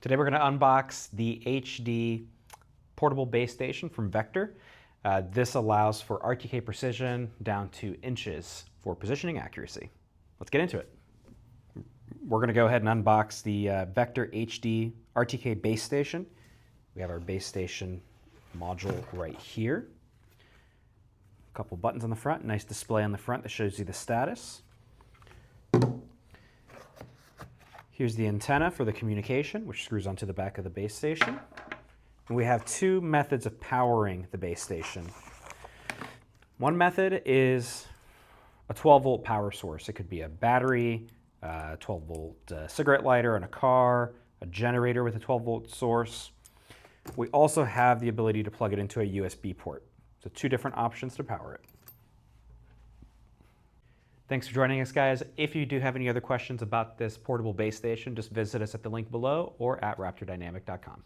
Today we're going to unbox the HD portable base station from Vector. This allows for RTK precision down to inches for positioning accuracy. Let's get into it. We're going to go ahead and unbox the Vector HD RTK base station. We have our base station module right here. A couple buttons on the front, nice display on the front that shows you the status. Here's the antenna for the communication, which screws onto the back of the base station. And we have two methods of powering the base station. One method is a 12-volt power source. It could be a battery, a 12-volt cigarette lighter in a car, a generator with a 12-volt source. We also have the ability to plug it into a USB port. So two different options to power it. Thanks for joining us, guys. If you do have any other questions about this portable base station, just visit us at the link below or at raptordynamic.com.